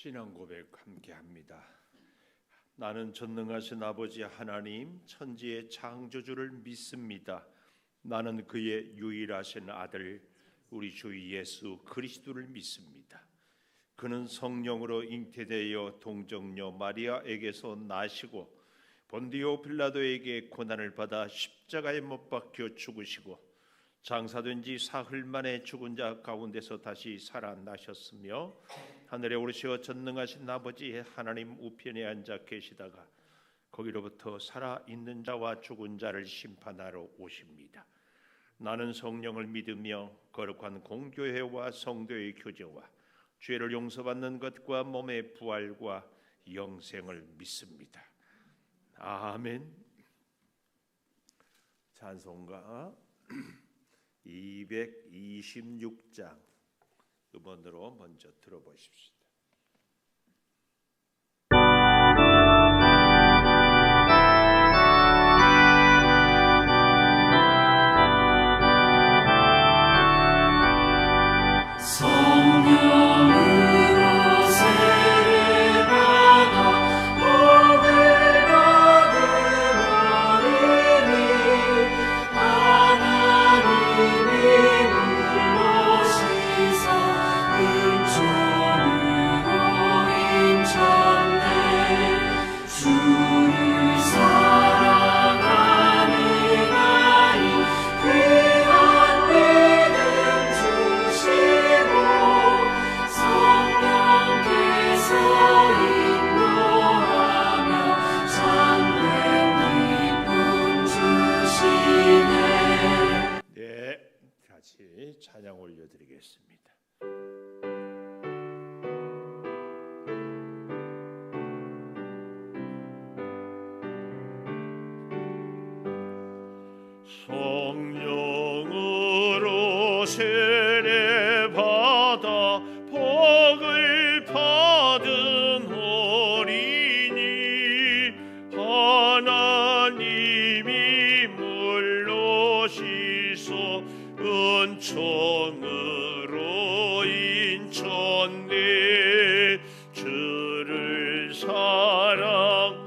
신앙 고백 함께합니다. 나는 전능하신 아버지 하나님 천지의 창조주를 믿습니다. 나는 그의 유일하신 아들 우리 주 예수 그리스도를 믿습니다. 그는 성령으로 잉태되어 동정녀 마리아에게서 나시고 본디오 빌라도에게 고난을 받아 십자가에 못 박혀 죽으시고 장사된 지 사흘 만에 죽은 자 가운데서 다시 살아나셨으며 하늘에 오르시어 전능하신 아버지 하나님 우편에 앉아 계시다가 거기로부터 살아있는 자와 죽은 자를 심판하러 오십니다. 나는 성령을 믿으며 거룩한 공교회와 성도의 교제와 죄를 용서받는 것과 몸의 부활과 영생을 믿습니다. 아멘. 찬송가 226장 음원으로 먼저 들어보십시다. 찬양 올려드리겠습니다. 성령으로 세례받아 복을 받은 어린이 하나님이 물로 씻어 은총으로 인쳤네. 주를 사랑하는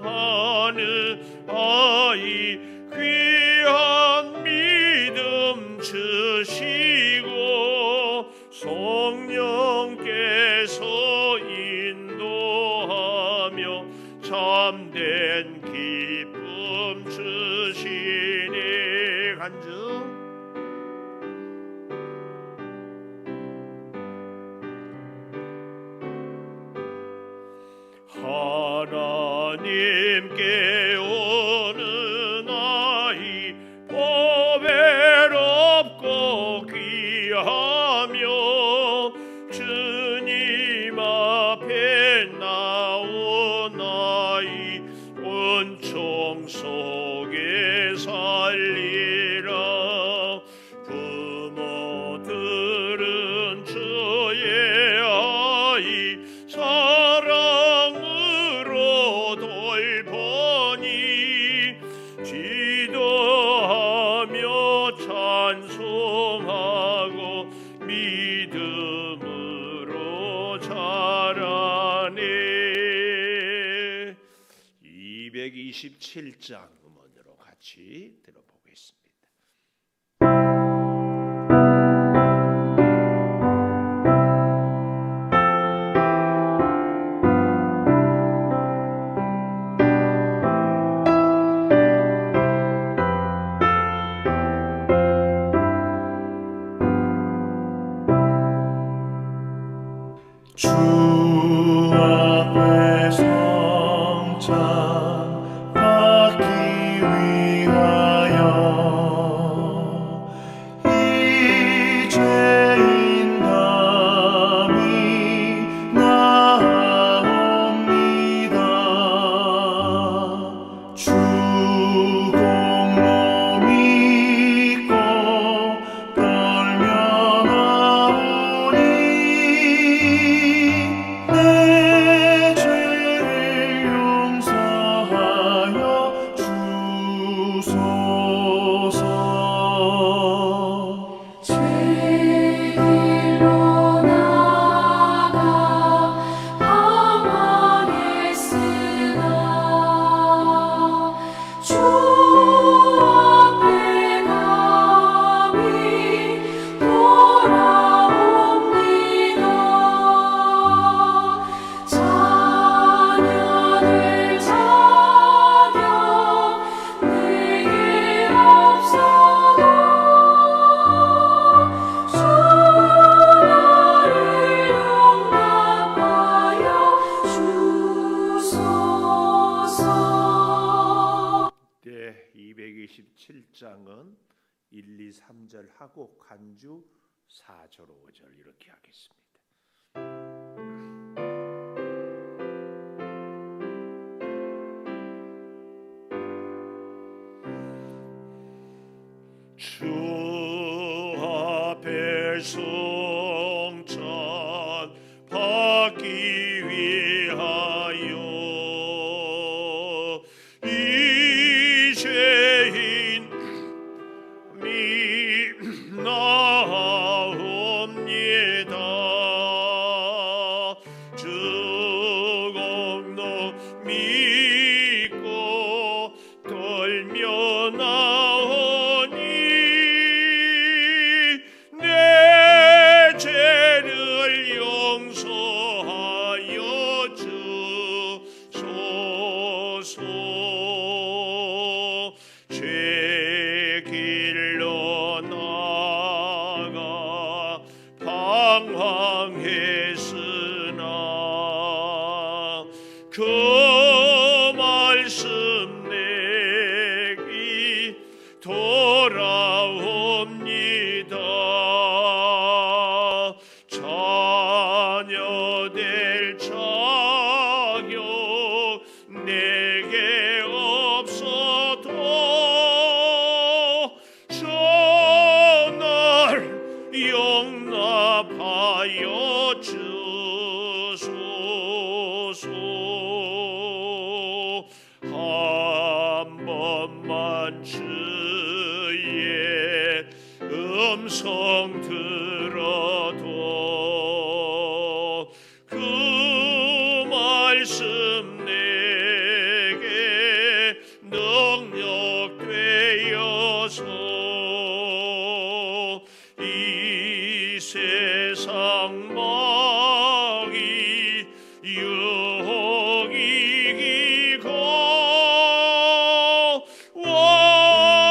아이 귀한 믿음 주시고 성령께서 인도하며 참된 기쁨 주시네. 간증 하나님께 오는 아이 보배롭고 귀하며 주님 앞에 나온 아이 은총 속에 살리라. 부모들은 주의 아이 사랑으로 돌보니 기도하며 찬송하고 믿음으로 자라네. 227장 음원으로 같이 들어보겠습니다. 주 앞에 성찬 받기 위하여 28장은 1, 2, 3절 하고 간주 4절 5절 이렇게 하겠습니다. 주 앞에 성찬 받기 위하여 이 죄인 나옵니다. 주 공로 믿고 떨며 나오니 내 죄를 용서하여 주소서. 죄 길로 나가 방황했으나 그 말씀 내게 돌아옵니다. 자녀될 자격 내게 없어도 저날 용납하여 주소서. 한 번만 주의 음성 들어도 그 말씀 내게 능력 되어서 이 세상 마귀 유혹 이기고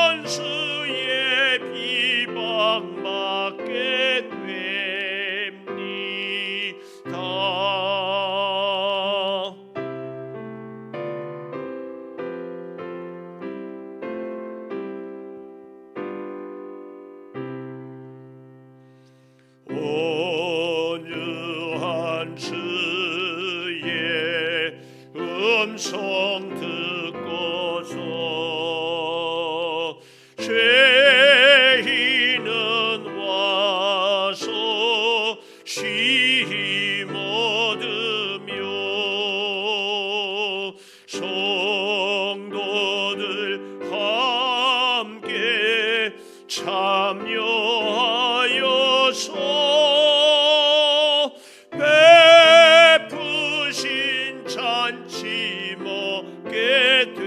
원수의 비방 받게 됩니다. 온유한 주의 음성 듣고서 죄인은 와서 쉼 얻으며 성도들 함께 참여하여서 베푸신 잔치 먹게 됩니다.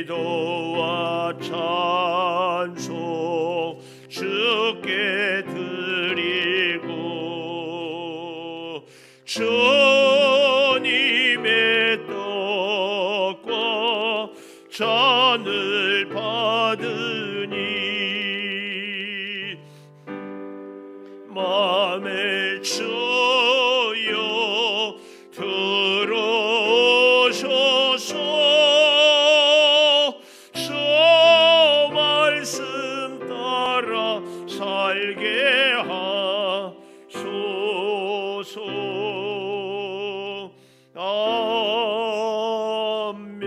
기도와 찬송 주께 드리고 주님의 떡과 잔을 받으니 마음에 주여 들어오셔서 저 말씀 따라 살게 하소서. 아멘.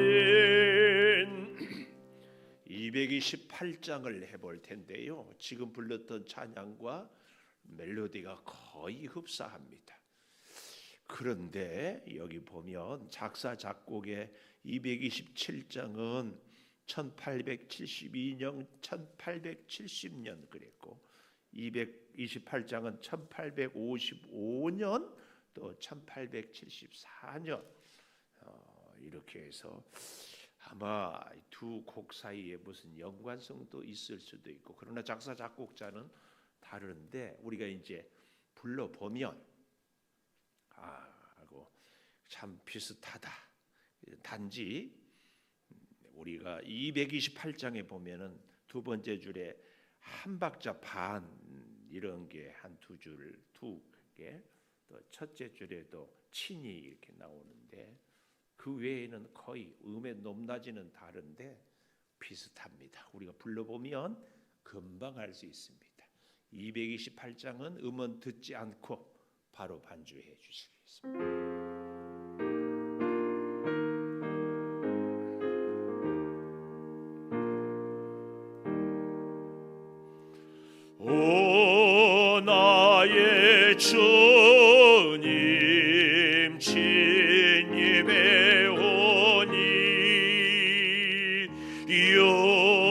228장을 해볼 텐데요. 지금 불렀던 찬양과 멜로디가 거의 흡사합니다. 그런데 여기 보면 작사 작곡의 227장은 1872년, 1870년 그랬고 228장은 1855년 또 1874년 이렇게 해서 아마 두 곡 사이에 무슨 연관성도 있을 수도 있고 그러나 작사 작곡자는 다른데 우리가 이제 불러보면 하고 참 비슷하다. 단지 우리가 228장에 보면은 두 번째 줄에 한 박자 반 이런 게 한 두 개, 또 첫째 줄에도 친이 이렇게 나오는데 그 외에는 거의 음의 높낮이는 다른데 비슷합니다. 우리가 불러보면 금방 알 수 있습니다. 228장은 음원 듣지 않고 바로 반주해 주시겠습니다. 오 나의 주님 진입해 오니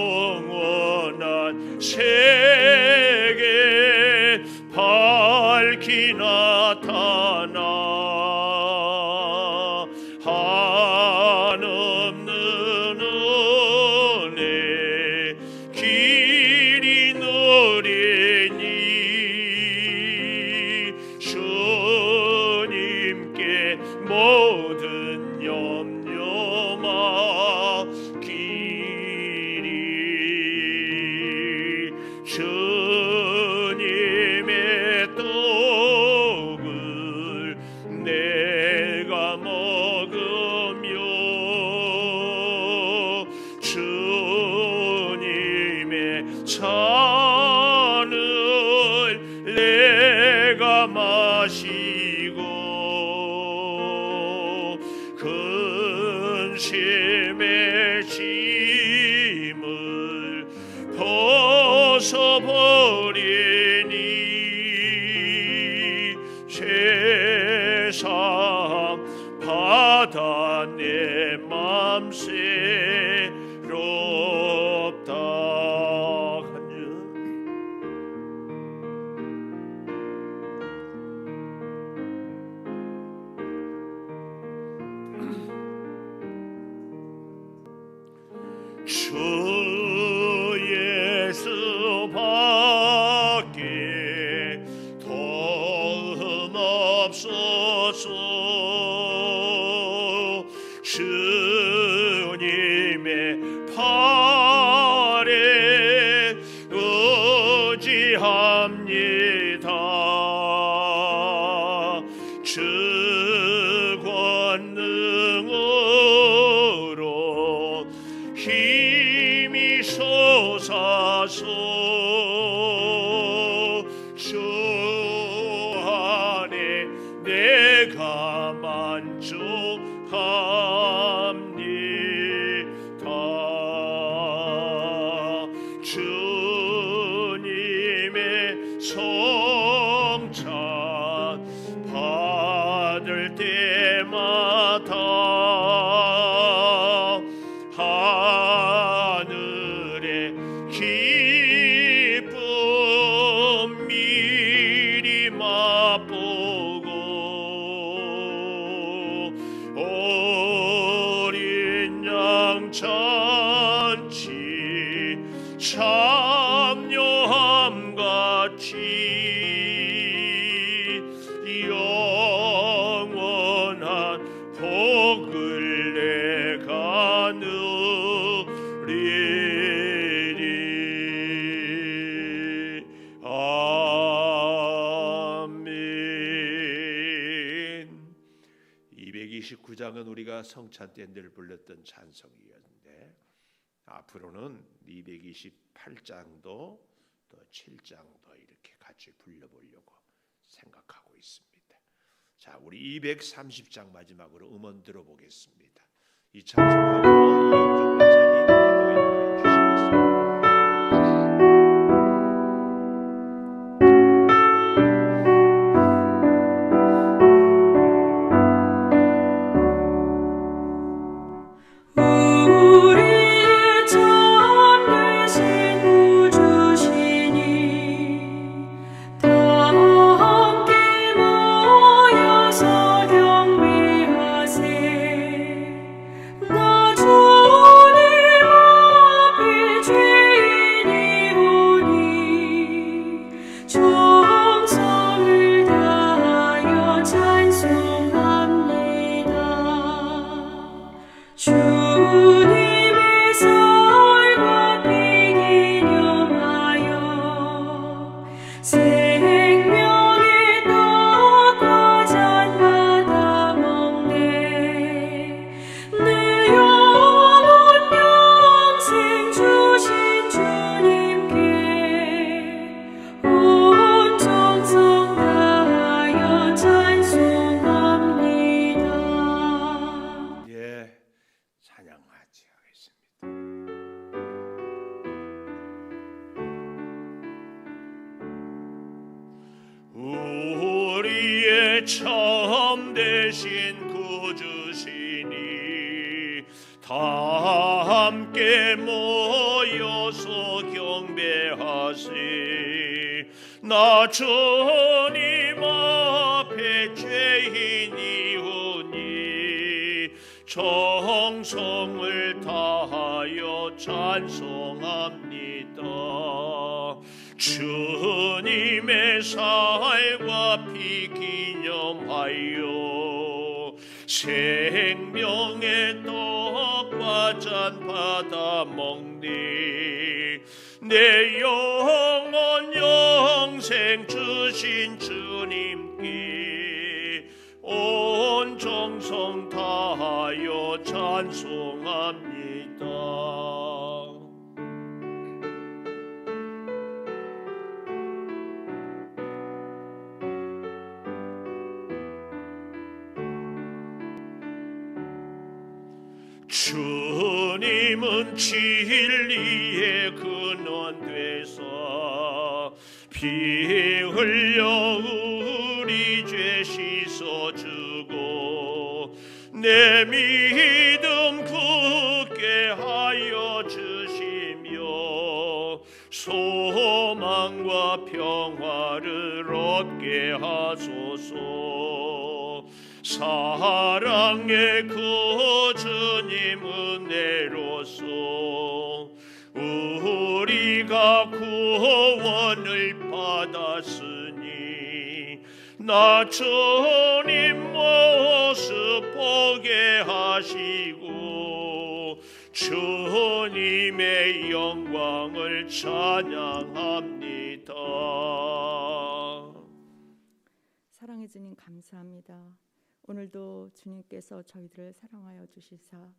영원한 세계 밝히 나타나 한없는 은혜 길이 누리니 주님께 모든 염려 맡기리 주님의 떡을 내가 먹으며 주님의 잔을 내가 마시고 근심의 짐을 벗어버리니 세상 바다 내 맘 새롭다. 주 예수 밖에 도움 없소서. 주님의 팔에 의지합니다. 주 권능으로 힘이 솟아서 주 안에 내가 만족합니다. 주님의 성찬 받을 때마다 하늘의 기쁨 미리 맛보고 어린 양 잔치 참여함같이 영원한 복을 내가 누리리. 아멘. 229장은 우리가 성찬 때 늘 불렀던 찬송이었는데 앞으로는 228장도 또 7장도 이렇게 같이 불러보려고 생각하고 있습니다. 자, 우리 230장 마지막으로 음원 들어보겠습니다. 이 찬송하고 이영종 목사님 기도해 주시겠습니다. 생명의 떡과 잔 받아 먹네. 다 함께 모여서 경배하세. 나 주님 앞에 죄인이오니 정성을 다하여 찬송합니다. 주님의 살과 피 기념하여 생명의 떡과 잔 받아 먹니 내 영혼 영생 주신 주님께 온 정성 다하여 찬송합니다. 주님은 진리의 근원 되사 피 흘려 우리 죄 씻어주고 내 믿음 굳게 하여 주시며 소망과 평화를 얻게 하소서. 사랑의 그 주님 은혜로서 우리가 구원을 받았으니 나 주님 모습 보게 하시고 주님의 영광을 찬양합니다. 사랑해 주님 감사합니다. 오늘도 주님께서 저희들을 사랑하여 주시사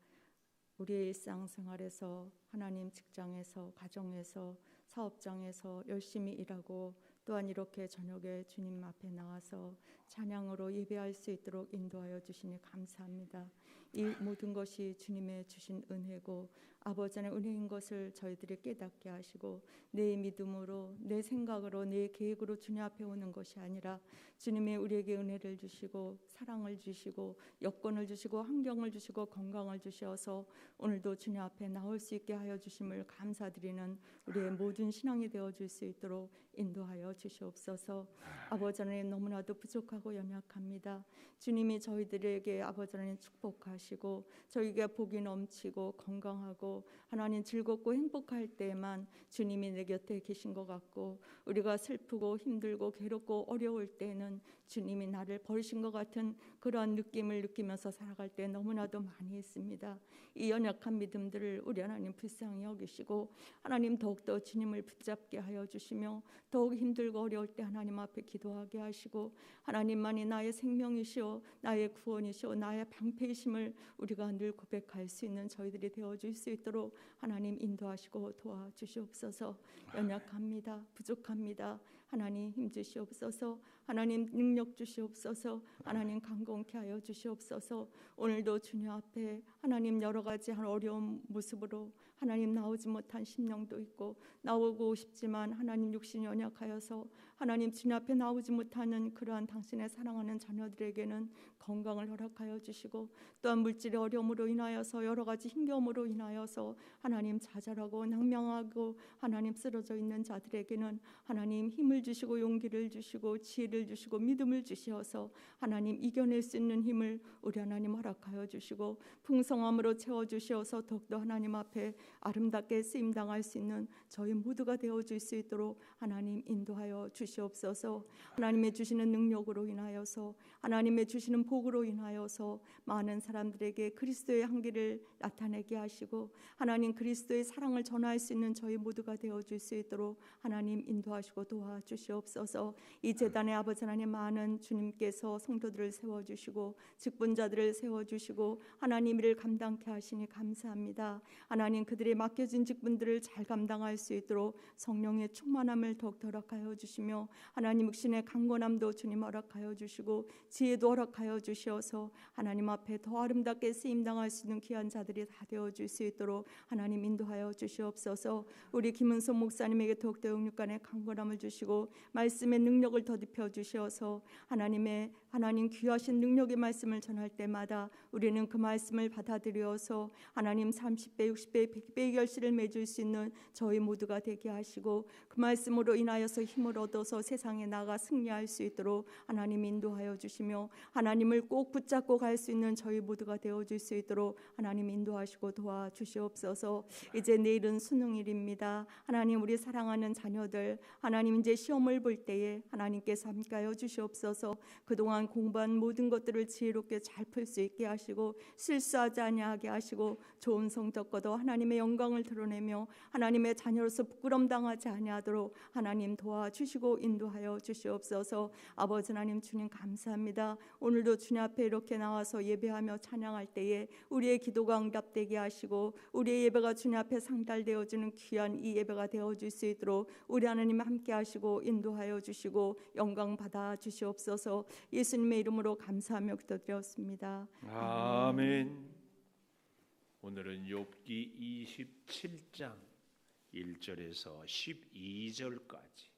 우리의 일상생활에서 하나님 직장에서 가정에서 사업장에서 열심히 일하고 또한 이렇게 저녁에 주님 앞에 나와서 찬양으로 예배할 수 있도록 인도하여 주시니 감사합니다. 이 모든 것이 주님의 주신 은혜고 아버지 안의 은혜인 것을 저희들이 깨닫게 하시고 내 믿음으로 내 생각으로 내 계획으로 주님 앞에 오는 것이 아니라 주님의 우리에게 은혜를 주시고 사랑을 주시고 여건을 주시고 환경을 주시고 건강을 주셔서 오늘도 주님 앞에 나올 수 있게 하여 주심을 감사드리는 우리의 모든 신앙이 되어줄 수 있도록 인도하여 주시옵소서. 아버지 하나님 너무나도 부족하고 연약합니다. 주님이 저희들에게 아버지 하나님 축복하시고 저희가 복이 넘치고 건강하고 하나님 즐겁고 행복할 때만 주님이 내 곁에 계신 것 같고 우리가 슬프고 힘들고 괴롭고 어려울 때는 주님이 나를 버리신 것 같은 그러한 느낌을 느끼면서 살아갈 때 너무나도 많이 있습니다. 이 연약한 믿음들을 우리 하나님 불쌍히 여기시고 하나님 더욱더 주님을 붙잡게 하여 주시며 더욱 힘들고 어려울 때 하나님 앞에 기도하게 하시고 하나님만이 나의 생명이시오 나의 구원이시오 나의 방패이심을 우리가 늘 고백할 수 있는 저희들이 되어줄 수 있도록 하나님 인도하시고 도와주시옵소서. 연약합니다. 부족합니다. 하나님 힘주시옵소서. 하나님 능력 주시옵소서. 하나님 강건케 하여 주시옵소서. 오늘도 주님 앞에 하나님 여러 가지 어려운 모습으로 하나님 나오지 못한 심령도 있고 나오고 싶지만 하나님 육신이 연약하여서 하나님 주님 앞에 나오지 못하는 그러한 당신의 사랑하는 자녀들에게는 건강을 허락하여 주시고 또한 물질의 어려움으로 인하여서 여러 가지 힘겨움으로 인하여서 하나님 좌절하고 낭망하고 하나님 쓰러져 있는 자들에게는 하나님 힘을 주시고 용기를 주시고 지혜를 주시고 믿음을 주시어서 하나님 이겨낼 수 있는 힘을 우리 하나님 허락하여 주시고 풍성함으로 채워주시어서 더욱더 하나님 앞에 아름답게 쓰임당할 수 있는 저희 모두가 되어줄 수 있도록 하나님 인도하여 주시옵소서. 하나님의 주시는 능력으로 인하여서 하나님의 주시는 복으로 인하여서 많은 사람들에게 그리스도의 향기를 나타내게 하시고 하나님 그리스도의 사랑을 전할 수 있는 저희 모두가 되어줄 수 있도록 하나님 인도하시고 도와주시옵소서. 이 제단의 아버지 하나님 많은 주님께서 성도들을 세워주시고 직분자들을 세워주시고 하나님 일을 감당케 하시니 감사합니다. 하나님 그들의 맡겨진 직분들을 잘 감당할 수 있도록 성령의 충만함을 더욱 허락하여 주시며 하나님 육신의 강건함도 주님 허락하여 주시고 지혜도 허락하여 주시어서 하나님 앞에 더 아름답게 쓰임 당할 수 있는 귀한 자들이 다 되어 줄 수 있도록 하나님 인도하여 주시옵소서. 우리 김은성 목사님에게 더욱더 영육간의 강건함을 주시고 말씀의 능력을 더딥혀 주시어서 하나님 귀하신 능력의 말씀을 전할 때마다 우리는 그 말씀을 받아들여서 하나님 30배, 60배, 100배의 결실을 맺을 수 있는 저희 모두가 되게 하시고 그 말씀으로 인하여서 힘을 얻어서 세상에 나가 승리할 수 있도록 하나님 인도하여 주시며 하나님을 꼭 붙잡고 갈 수 있는 저희 모두가 되어줄 수 있도록 하나님 인도하시고 도와주시옵소서. 이제 내일은 수능일입니다. 하나님 우리 사랑하는 자녀들 하나님 이제 시험을 볼 때에 하나님께서 함께하여 주시옵소서. 그동안 공부한 모든 것들을 지혜롭게 잘 풀 수 있게 하시고 실수하지 아니하게 하시고 좋은 성적 거둬 하나님의 영광을 드러내며 하나님의 자녀로서 부끄럼 당하지 아니하도록 하나님 도와주시고 인도하여 주시옵소서. 아버지 하나님 주님 감사합니다. 오늘도 주님 앞에 이렇게 나와서 예배하며 찬양할 때에 우리의 기도가 응답되게 하시고 우리의 예배가 주님 앞에 상달되어지는 귀한 이 예배가 되어줄 수 있도록 우리 하나님 함께 하시고 인도하여 주시고 영광 받아 주시옵소서. 예수님의 이름으로 감사하며 기도드렸습니다. 아멘. 오늘은 욥기 27장 1절에서 12절까지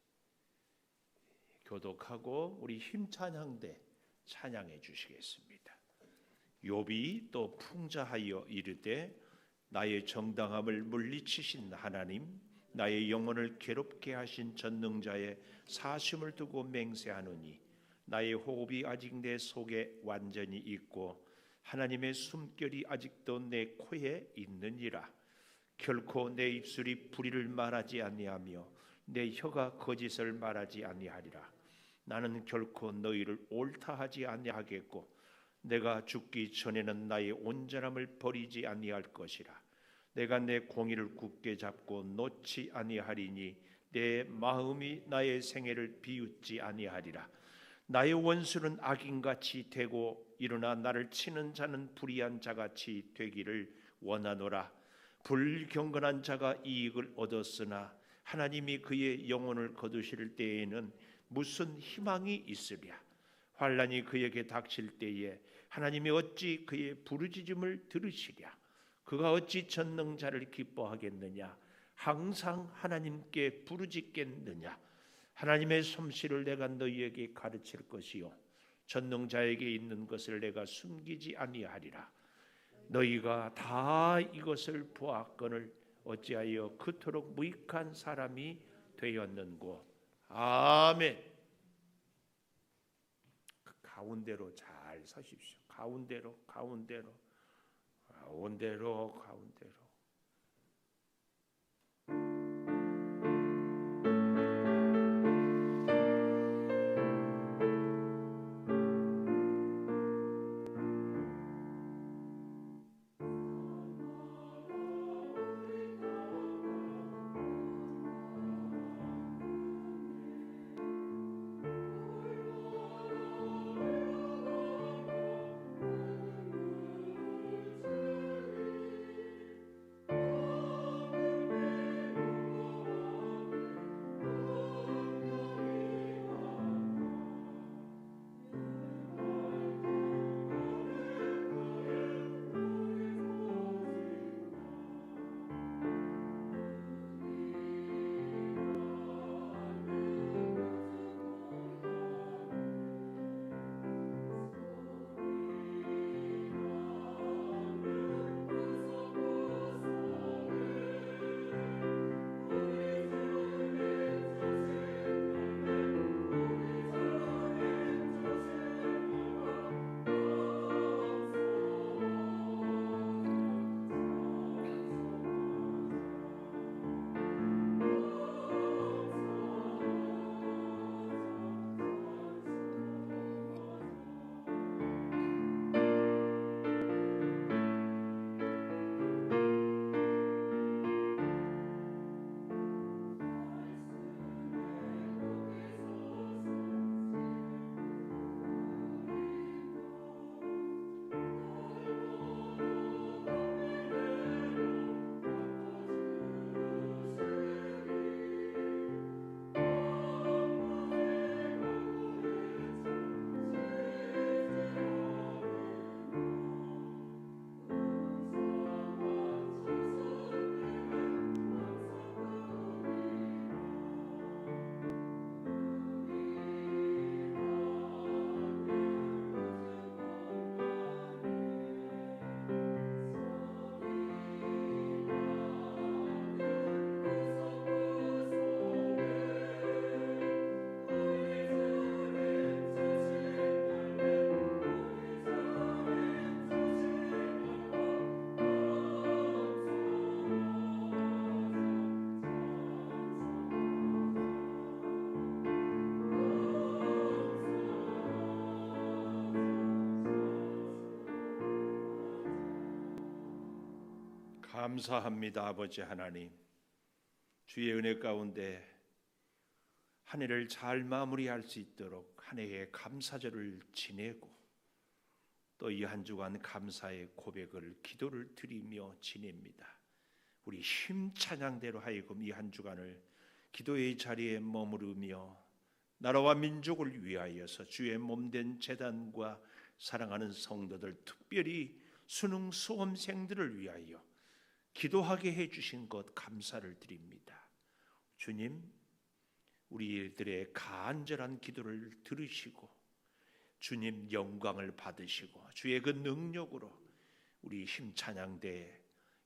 교독하고 우리 힘찬양대 찬양해 주시겠습니다. 욥이 또 풍자하여 이르되 나의 정당함을 물리치신 하나님, 나의 영혼을 괴롭게 하신 전능자의 사심을 두고 맹세하노니 나의 호흡이 아직 내 속에 완전히 있고 하나님의 숨결이 아직도 내 코에 있느니라. 결코 내 입술이 불의를 말하지 아니하며 내 혀가 거짓을 말하지 아니하리라. 나는 결코 너희를 옳다하지 아니하겠고 내가 죽기 전에는 나의 온전함을 버리지 아니할 것이라. 내가 내 공의를 굳게 잡고 놓지 아니하리니 내 마음이 나의 생애를 비웃지 아니하리라. 나의 원수는 악인같이 되고 일어나 나를 치는 자는 불의한 자같이 되기를 원하노라. 불경건한 자가 이익을 얻었으나 하나님이 그의 영혼을 거두실 때에는 무슨 희망이 있으랴. 환난이 그에게 닥칠 때에 하나님이 어찌 그의 부르짖음을 들으시랴. 그가 어찌 전능자를 기뻐하겠느냐. 항상 하나님께 부르짖겠느냐. 하나님의 솜씨를 내가 너희에게 가르칠 것이요 전능자에게 있는 것을 내가 숨기지 아니하리라. 너희가 다 이것을 보았거늘 어찌하여 그토록 무익한 사람이 되었는고. 아멘. 그 가운데로 잘 서십시오. 가운데로. 감사합니다. 아버지 하나님, 주의 은혜 가운데 한 해를 잘 마무리할 수 있도록 한 해의 감사절을 지내고 또 이 한 주간 감사의 고백을 기도를 드리며 지냅니다. 우리 힘 찬양대로 하여금 이 한 주간을 기도의 자리에 머무르며 나라와 민족을 위하여서 주의 몸된 제단과 사랑하는 성도들, 특별히 수능 수험생들을 위하여 기도하게 해주신 것 감사를 드립니다. 주님, 우리들의 간절한 기도를 들으시고 주님 영광을 받으시고 주의 그 능력으로 우리 힘 찬양대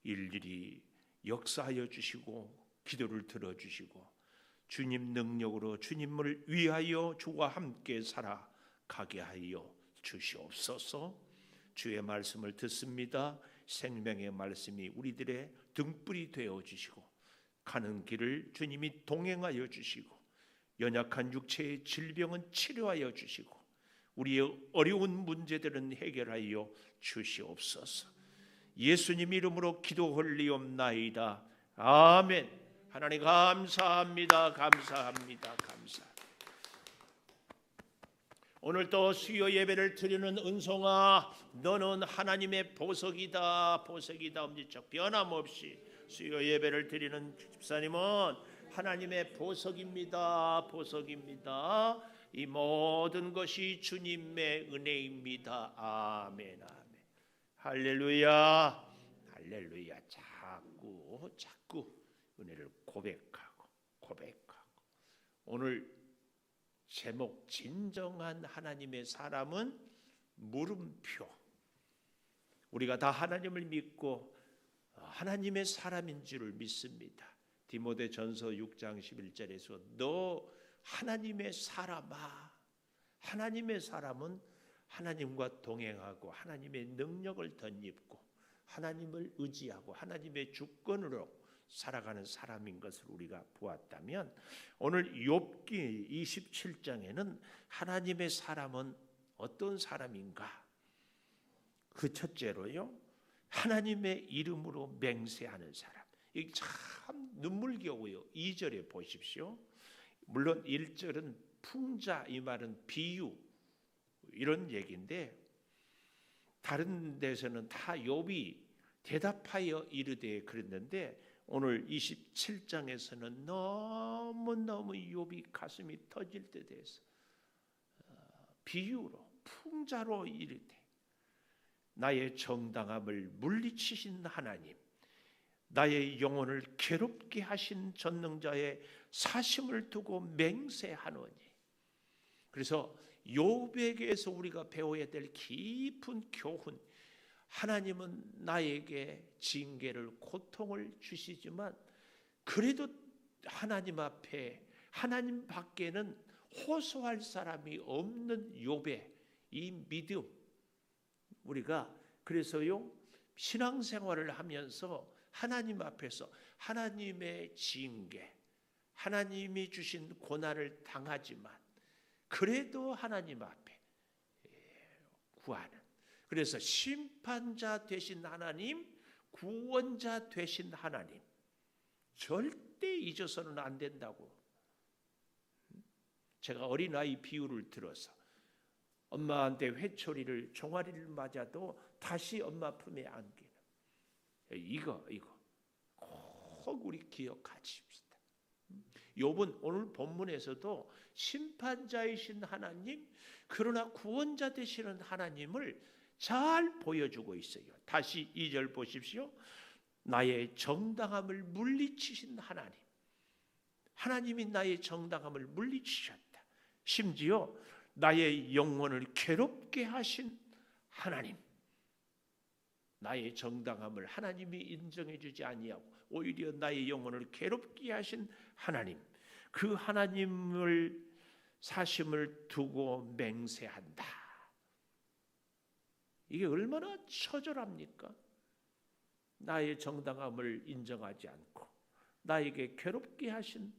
일일이 역사하여 주시고 기도를 들어주시고 주님 능력으로 주님을 위하여 주와 함께 살아가게 하여 주시옵소서. 주의 말씀을 듣습니다. 생명의 말씀이 우리들의 등불이 되어 주시고 가는 길을 주님이 동행하여 주시고 연약한 육체의 질병은 치료하여 주시고 우리의 어려운 문제들은 해결하여 주시옵소서. 예수님 이름으로 기도 올리옵나이다. 아멘. 하나님 감사합니다. 감사합니다. 감사합니다. 오늘 또 수요 예배를 드리는 은송아, 너는 하나님의 보석이다. 보석이다. 엄지척 변함없이 수요 예배를 드리는 집사님은 하나님의 보석입니다. 보석입니다. 이 모든 것이 주님의 은혜입니다. 아멘. 아멘. 할렐루야. 할렐루야. 자꾸 은혜를 고백하고 오늘 제목 진정한 하나님의 사람은 물음표. 우리가 다 하나님을 믿고 하나님의 사람인 줄을 믿습니다. 디모데전서 6장 11절에서 너 하나님의 사람아. 하나님의 사람은 하나님과 동행하고 하나님의 능력을 덧입고 하나님을 의지하고 하나님의 주권으로 살아가는 사람인 것을 우리가 보았다면 오늘 욥기 27장에는 하나님의 사람은 어떤 사람인가? 그 첫째로요, 하나님의 이름으로 맹세하는 사람. 이게 참 눈물겨워요. 2절에 보십시오. 물론 1절은 풍자, 이 말은 비유 이런 얘기인데 다른 데서는 다 욥이 대답하여 이르되 그랬는데 오늘 27장에서는 너무너무 욥이 가슴이 터질 때 돼서 비유로 풍자로 이르되 나의 정당함을 물리치신 하나님, 나의 영혼을 괴롭게 하신 전능자의 사심을 두고 맹세하노니. 그래서 욥에게서 우리가 배워야 될 깊은 교훈, 하나님은 나에게 징계를 고통을 주시지만 그래도 하나님 앞에 하나님 밖에는 호소할 사람이 없는 욥의 이 믿음, 우리가 그래서요 신앙생활을 하면서 하나님 앞에서 하나님의 징계, 하나님이 주신 고난을 당하지만 그래도 하나님 앞에 구하는, 그래서 심판자 되신 하나님, 구원자 되신 하나님 절대 잊어서는 안 된다고. 제가 어린아이 비유를 들어서 엄마한테 회초리를 종아리를 맞아도 다시 엄마 품에 안기는 이거 꼭 우리 기억하십시다. 욥은 오늘 본문에서도 심판자이신 하나님, 그러나 구원자 되시는 하나님을 잘 보여주고 있어요. 다시 2절 보십시오. 나의 정당함을 물리치신 하나님, 하나님이 나의 정당함을 물리치셨다. 심지어 나의 영혼을 괴롭게 하신 하나님, 나의 정당함을 하나님이 인정해 주지 아니하고 오히려 나의 영혼을 괴롭게 하신 하나님, 그 하나님을 사심을 두고 맹세한다. 이게 얼마나 처절합니까? 나의 정당함을 인정하지 않고 나에게 괴롭게 하신,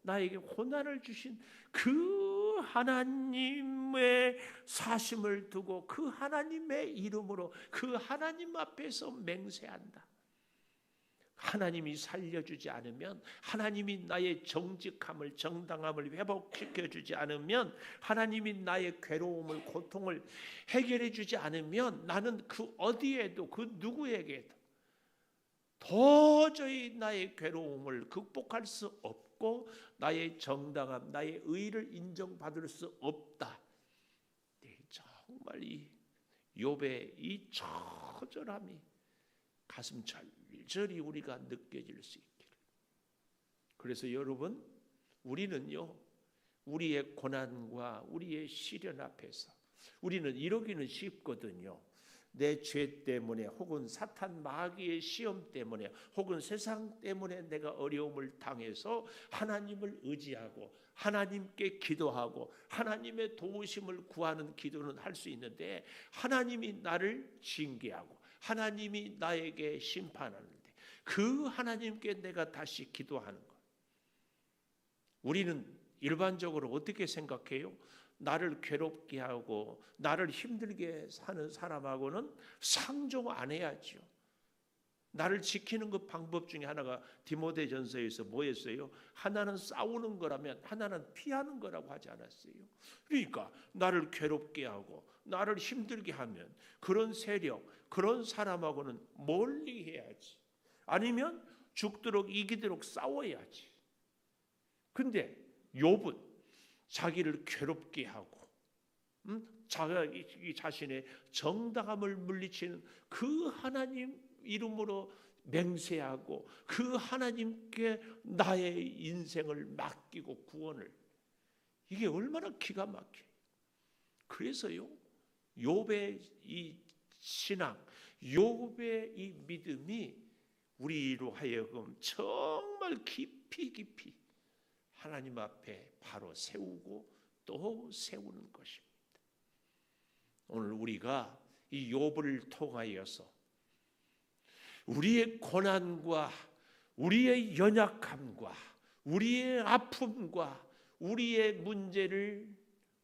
나에게 고난을 주신 그 하나님의 사심을 두고 그 하나님의 이름으로 그 하나님 앞에서 맹세한다. 하나님이 살려주지 않으면, 하나님이 나의 정직함을, 정당함을 회복시켜주지 않으면, 하나님이 나의 괴로움을, 고통을 해결해주지 않으면 나는 그 어디에도, 그 누구에게도 도저히 나의 괴로움을 극복할 수 없고 나의 정당함, 나의 의를 인정받을 수 없다. 정말 이 욥의 이 처절함이 가슴 절절히 우리가 느껴질 수 있기를. 그래서 여러분, 우리는요, 우리의 고난과 우리의 시련 앞에서 우리는 이러기는 쉽거든요. 내 죄 때문에, 혹은 사탄 마귀의 시험 때문에, 혹은 세상 때문에 내가 어려움을 당해서 하나님을 의지하고 하나님께 기도하고 하나님의 도우심을 구하는 기도는 할 수 있는데, 하나님이 나를 징계하고 하나님이 나에게 심판하는데 그 하나님께 내가 다시 기도하는 것, 우리는 일반적으로 어떻게 생각해요? 나를 괴롭게 하고 나를 힘들게 사는 사람하고는 상종 안 해야죠. 나를 지키는 그 방법 중에 하나가 디모데전서에서 뭐였어요? 하나는 싸우는 거라면 하나는 피하는 거라고 하지 않았어요? 그러니까 나를 괴롭게 하고 나를 힘들게 하면 그런 세력, 그런 사람하고는 멀리 해야지. 아니면 죽도록 이기도록 싸워야지. 근데 욥은 자기를 괴롭게 하고 자기 자신의 정당함을 물리치는 그 하나님 이름으로 맹세하고 그 하나님께 나의 인생을 맡기고 구원을, 이게 얼마나 기가 막혀요. 그래서요, 욥의 이 신앙, 욥의 이 믿음이 우리로 하여금 정말 깊이 하나님 앞에 바로 세우고 또 세우는 것입니다. 오늘 우리가 이 욥을 통하여서 우리의 고난과 우리의 연약함과 우리의 아픔과 우리의 문제를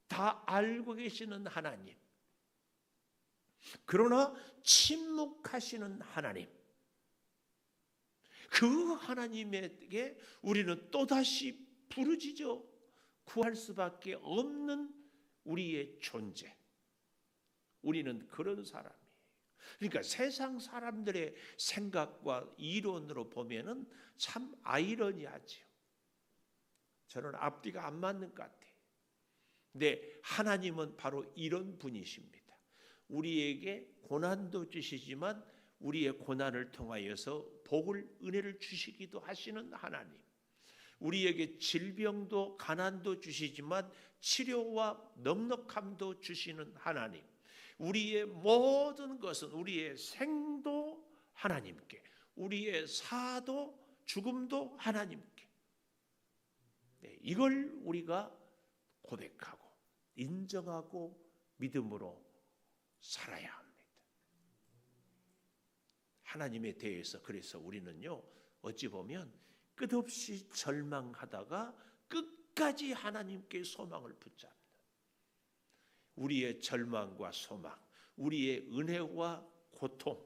다 알고 계시는 하나님, 그러나 침묵하시는 하나님, 그 하나님에게 우리는 또다시 부르짖어 구할 수밖에 없는 우리의 존재, 우리는 그런 사람이에요. 그러니까 세상 사람들의 생각과 이론으로 보면은 참 아이러니하죠. 저는 앞뒤가 안 맞는 것 같아요. 근데 하나님은 바로 이런 분이십니다. 우리에게 고난도 주시지만 우리의 고난을 통하여서 복을, 은혜를 주시기도 하시는 하나님, 우리에게 질병도 가난도 주시지만 치료와 넉넉함도 주시는 하나님, 우리의 모든 것은, 우리의 생도 하나님께, 우리의 사도 죽음도 하나님께, 이걸 우리가 고백하고 인정하고 믿음으로 살아야 합니다. 하나님에 대해서 그래서 우리는요, 어찌 보면 끝없이 절망하다가 끝까지 하나님께 소망을 붙잡는, 우리의 절망과 소망, 우리의 은혜와 고통,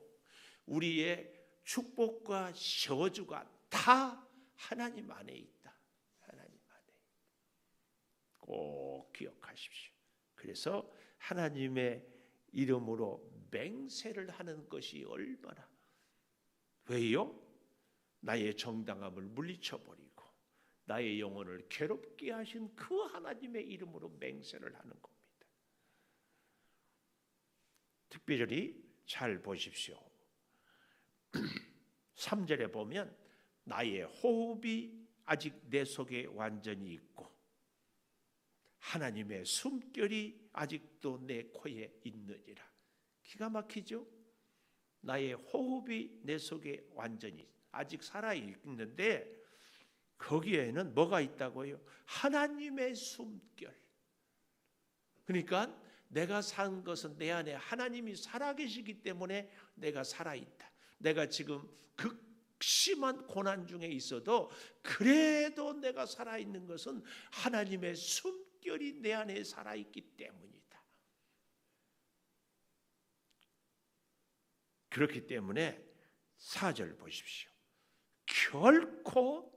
우리의 축복과 저주가 다 하나님 안에 있다. 하나님 안에. 꼭 기억하십시오. 그래서 하나님의 이름으로 맹세를 하는 것이 얼마나, 왜요? 나의 정당함을 물리쳐버리고 나의 영혼을 괴롭게 하신 그 하나님의 이름으로 맹세를 하는 겁니다. 특별히 잘 보십시오. 3절에 보면 나의 호흡이 아직 내 속에 완전히 있고 하나님의 숨결이 아직도 내 코에 있느니라. 기가 막히죠? 나의 호흡이 내 속에 완전히 아직 살아있는데 거기에는 뭐가 있다고요? 하나님의 숨결. 그러니까 내가 산 것은 내 안에 하나님이 살아계시기 때문에 내가 살아있다. 내가 지금 극심한 고난 중에 있어도 그래도 내가 살아있는 것은 하나님의 숨결이 내 안에 살아있기 때문이다. 그렇기 때문에 4절 보십시오. 결코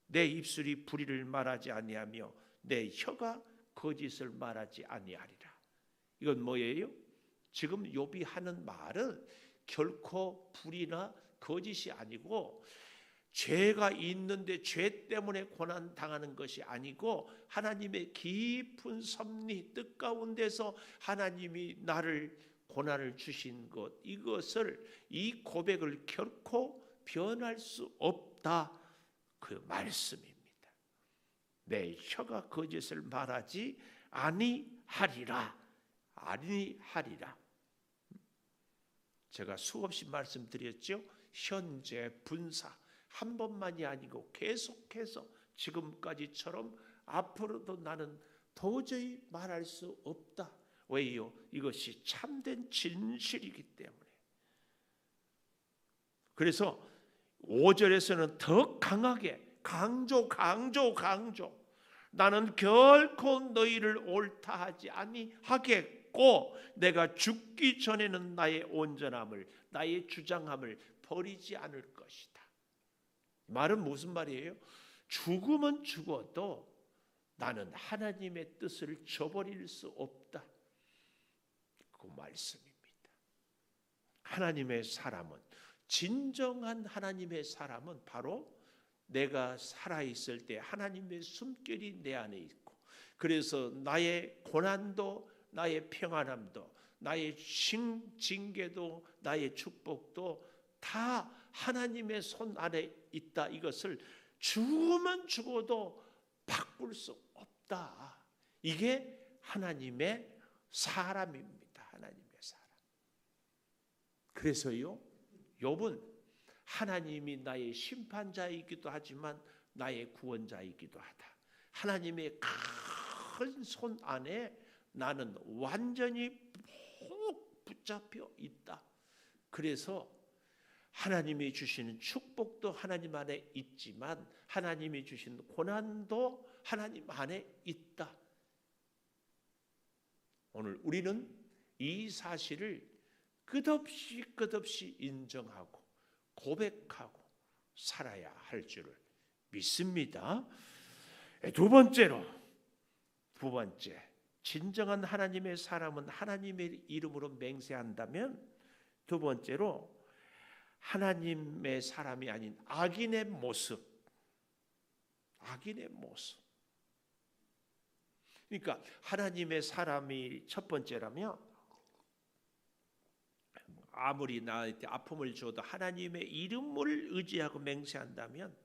내 입술이 불의를 말하지 아니하며 내 혀가 거짓을 말하지 아니하리라. 이건 뭐예요? 지금 욥이 하는 말은 결코 불의나 거짓이 아니고 죄가 있는데 죄 때문에 고난 당하는 것이 아니고 하나님의 깊은 섭리 뜻 가운데서 하나님이 나를 고난을 주신 것, 이것을, 이 고백을 결코 변할 수 없다, 그 말씀입니다. 내 혀가 거짓을 말하지 아니하리라. 제가 수없이 말씀드렸죠. 현재 분사 한 번만이 아니고 계속해서 지금까지처럼 앞으로도 나는 도저히 말할 수 없다. 왜요? 이것이 참된 진실이기 때문에. 그래서 5절에서는 더 강하게 강조. 나는 결코 너희를 옳다 하지 아니하겠고 내가 죽기 전에는 나의 온전함을, 나의 주장함을 버리지 않을 것이다. 말은 무슨 말이에요? 죽으면 죽어도 나는 하나님의 뜻을 저버릴 수 없다, 그 말씀입니다. 하나님의 사람은, 진정한 하나님의 사람은 바로 내가 살아있을 때 하나님의 숨결이 내 안에 있고, 그래서 나의 고난도, 나의 평안함도, 나의 징계도, 나의 축복도 다 하나님의 손 안에 있다, 이것을 죽으면 죽어도 바꿀 수 없다. 이게 하나님의 사람입니다. 하나님의 사람. 그래서요, 욥은 하나님이 나의 심판자이기도 하지만 나의 구원자이기도 하다. 하나님의 큰 손 안에 나는 완전히 푹 붙잡혀 있다. 그래서 하나님이 주시는 축복도 하나님 안에 있지만 하나님이 주신 고난도 하나님 안에 있다. 오늘 우리는 이 사실을 끝없이 인정하고 고백하고 살아야 할 줄을 믿습니다. 두 번째, 진정한 하나님의 사람은 하나님의 이름으로 맹세한다면, 두 번째로 하나님의 사람이 아닌 악인의 모습. 그러니까 하나님의 사람이 첫 번째라면 아무리 나한테 아픔을 줘도 하나님의 이름을 의지하고 맹세한다면,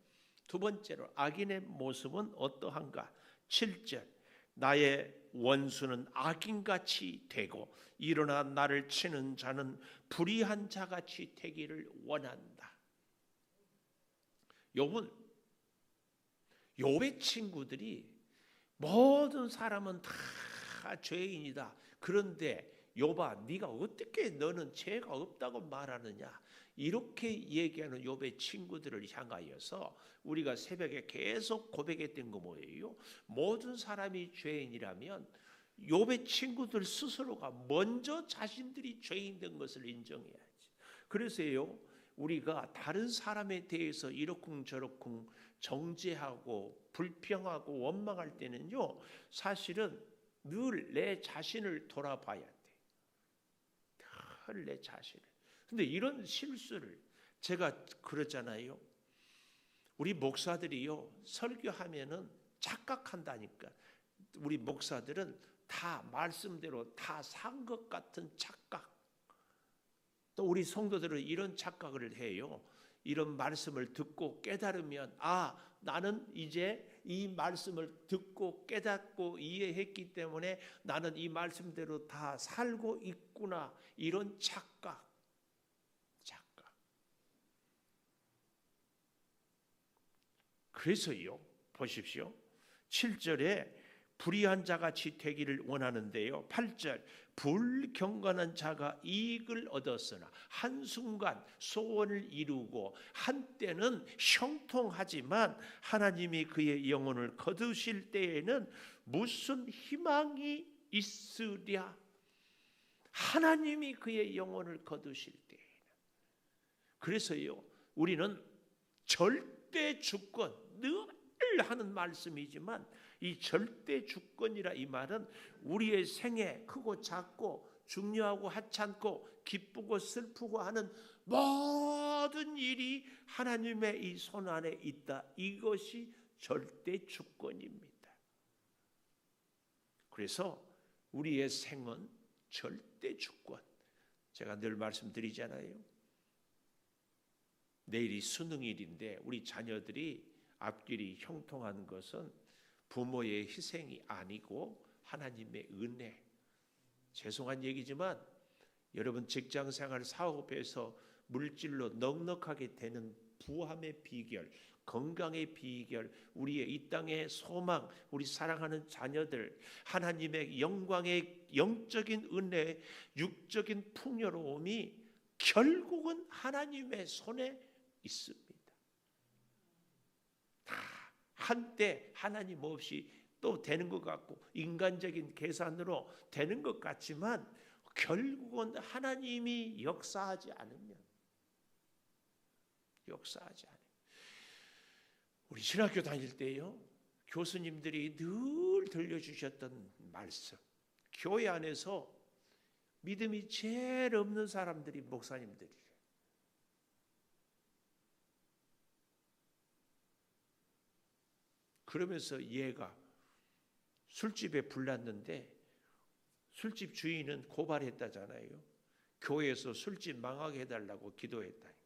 두 번째로 악인의 모습은 어떠한가? 7절, 나의 원수는 악인같이 되고 일어나 나를 치는 자는 불의한 자같이 되기를 원한다. 욥의 친구들이 모든 사람은 다 죄인이다. 그런데 욥아, 네가 어떻게 너는 죄가 없다고 말하느냐? 이렇게 얘기하는 욥의 친구들을 향하여서 우리가 새벽에 계속 고백했던 거 뭐예요? 모든 사람이 죄인이라면 욥의 친구들 스스로가 먼저 자신들이 죄인된 것을 인정해야지. 그래서요, 우리가 다른 사람에 대해서 이러쿵저러쿵 정죄하고 불평하고 원망할 때는요, 사실은 늘 내 자신을 돌아봐야 돼. 늘 내 자신을. 근데 이런 실수를 제가 그러잖아요. 우리 목사들이요, 설교하면은 착각한다니까. 우리 목사들은 다 말씀대로 다 산 것 같은 착각. 또 우리 성도들은 이런 착각을 해요. 이런 말씀을 듣고 깨달으면, 아, 나는 이제 이 말씀을 듣고 깨닫고 이해했기 때문에 나는 이 말씀대로 다 살고 있구나. 이런 착각. 그래서요, 보십시오. 7절에 불의한 자같이 되기를 원하는데요, 8절, 불경건한 자가 이익을 얻었으나 한순간 소원을 이루고 한때는 형통하지만 하나님이 그의 영혼을 거두실 때에는 무슨 희망이 있으랴. 하나님이 그의 영혼을 거두실 때에는. 그래서요, 우리는 절대 주권, 늘 하는 말씀이지만 이 절대 주권이라 이 말은 우리의 생애 크고 작고 중요하고 하찮고 기쁘고 슬프고 하는 모든 일이 하나님의 이 손 안에 있다. 이것이 절대 주권입니다. 그래서 우리의 생은 절대 주권. 제가 늘 말씀드리잖아요. 내일이 수능일인데 우리 자녀들이 앞길이 형통한 것은 부모의 희생이 아니고 하나님의 은혜. 죄송한 얘기지만 여러분 직장생활 사업에서 물질로 넉넉하게 되는 부함의 비결, 건강의 비결, 우리의 이 땅의 소망, 우리 사랑하는 자녀들, 하나님의 영광의 영적인 은혜, 육적인 풍요로움이 결국은 하나님의 손에 있습니다. 다 한때 하나님 없이 또 되는 것 같고 인간적인 계산으로 되는 것 같지만 결국은 하나님이 역사하지 않으면 우리 신학교 다닐 때요 교수님들이 늘 들려주셨던 말씀, 교회 안에서 믿음이 제일 없는 사람들이 목사님들이에요. 그러면서 얘가 술집에 불났는데 술집 주인은 고발했다잖아요. 교회에서 술집 망하게 해달라고 기도했다니까.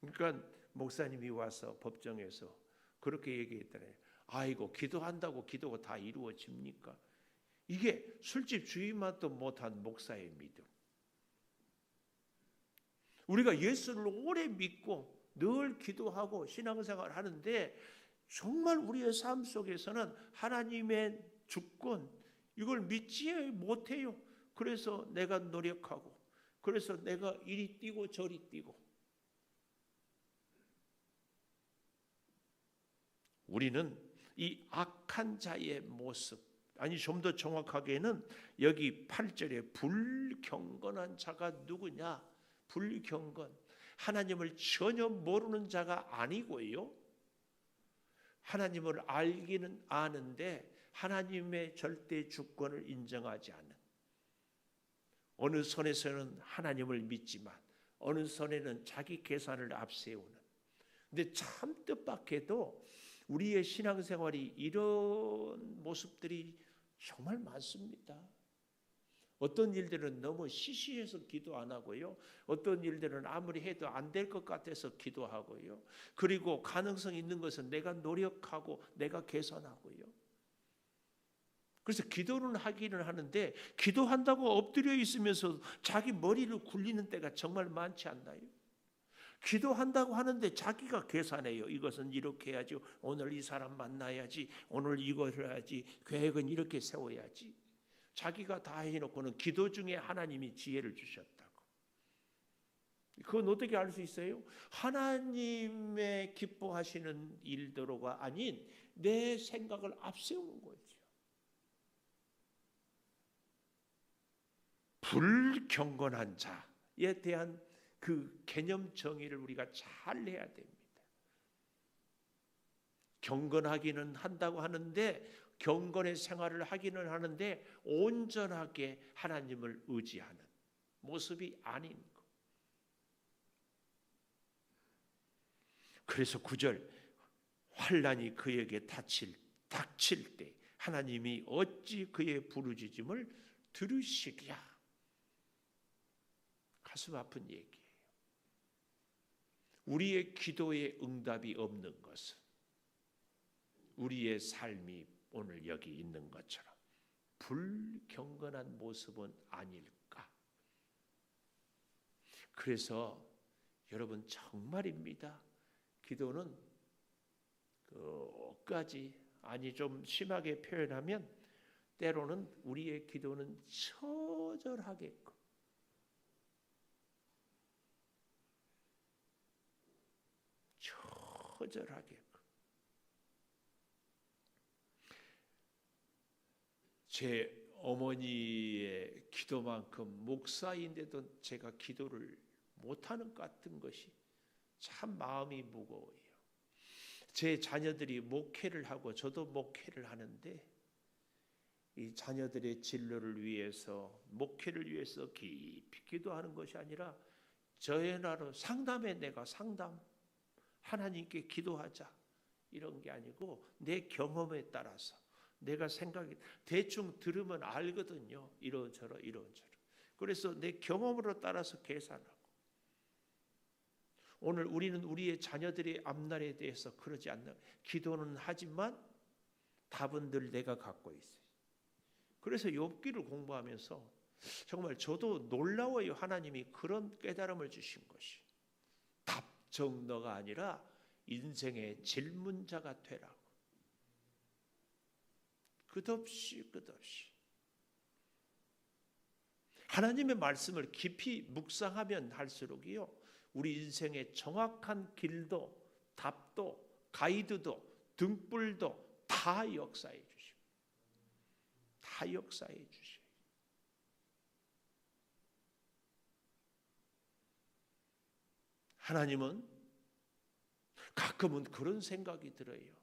그러니까 목사님이 와서 법정에서 그렇게 얘기했잖아요. 아이고 기도한다고 기도가 다 이루어집니까? 이게 술집 주인만도 못한 목사의 믿음. 우리가 예수를 오래 믿고 늘 기도하고 신앙생활 하는데 정말 우리의 삶 속에서는 하나님의 주권 이걸 믿지 못해요. 그래서 내가 노력하고 그래서 내가 이리 뛰고 저리 뛰고 우리는 이 악한 자의 모습 아니 좀 더 정확하게는 여기 8절에 불경건한 자가 누구냐? 불경건 하나님을 전혀 모르는 자가 아니고요. 하나님을 알기는 아는데 하나님의 절대 주권을 인정하지 않는 어느 선에서는 하나님을 믿지만 어느 선에는 자기 계산을 앞세우는 근데 참 뜻밖에도 우리의 신앙생활이 이런 모습들이 정말 많습니다. 어떤 일들은 너무 시시해서 기도 안 하고요. 어떤 일들은 아무리 해도 안 될 것 같아서 기도하고요. 그리고 가능성이 있는 것은 내가 노력하고 내가 개선하고요. 그래서 기도는 하기는 하는데 기도한다고 엎드려 있으면서 자기 머리를 굴리는 때가 정말 많지 않나요? 기도한다고 하는데 자기가 계산해요. 이것은 이렇게 해야지. 오늘 이 사람 만나야지. 오늘 이걸 해야지. 계획은 이렇게 세워야지. 자기가 다 해놓고는 기도 중에 하나님이 지혜를 주셨다고. 그건 어떻게 알 수 있어요? 하나님의 기뻐하시는 일대로가 아닌 내 생각을 앞세우는 거죠. 불경건한 자에 대한 그 개념 정의를 우리가 잘 해야 됩니다. 경건하기는 한다고 하는데 경건의 생활을 하기는 하는데 온전하게 하나님을 의지하는 모습이 아닌 것. 그래서 9절 환난이 그에게 닥칠 때 하나님이 어찌 그의 부르짖음을 들으시랴. 가슴 아픈 얘기예요. 우리의 기도에 응답이 없는 것은 우리의 삶이 오늘 여기 있는 것처럼 불경건한 모습은 아닐까. 그래서 여러분 정말입니다. 기도는 끝까지 아니 좀 심하게 표현하면 때로는 우리의 기도는 처절하게끔 제 어머니의 기도만큼 목사인데도 제가 기도를 못하는 것 같은 것이 참 마음이 무거워요. 제 자녀들이 목회를 하고 저도 목회를 하는데 이 자녀들의 진로를 위해서 목회를 위해서 깊이 기도하는 것이 아니라 저의 나로 상담에 내가 상담 하나님께 기도하자 이런 게 아니고 내 경험에 따라서 내가 생각이 대충 들으면 알거든요. 이런저런 이런저런. 그래서 내 경험으로 따라서 계산하고 오늘 우리는 우리의 자녀들의 앞날에 대해서 그러지 않나 기도는 하지만 답은 늘 내가 갖고 있어요. 그래서 욥기를 공부하면서 정말 저도 놀라워요. 하나님이 그런 깨달음을 주신 것이 답정너가 아니라 인생의 질문자가 되라고. 끝없이 하나님의 말씀을 깊이 묵상하면 할수록이요 우리 인생의 정확한 길도 답도 가이드도 등불도 다 역사해 주시고 다 역사해 주셔요. 하나님은 가끔은 그런 생각이 들어요.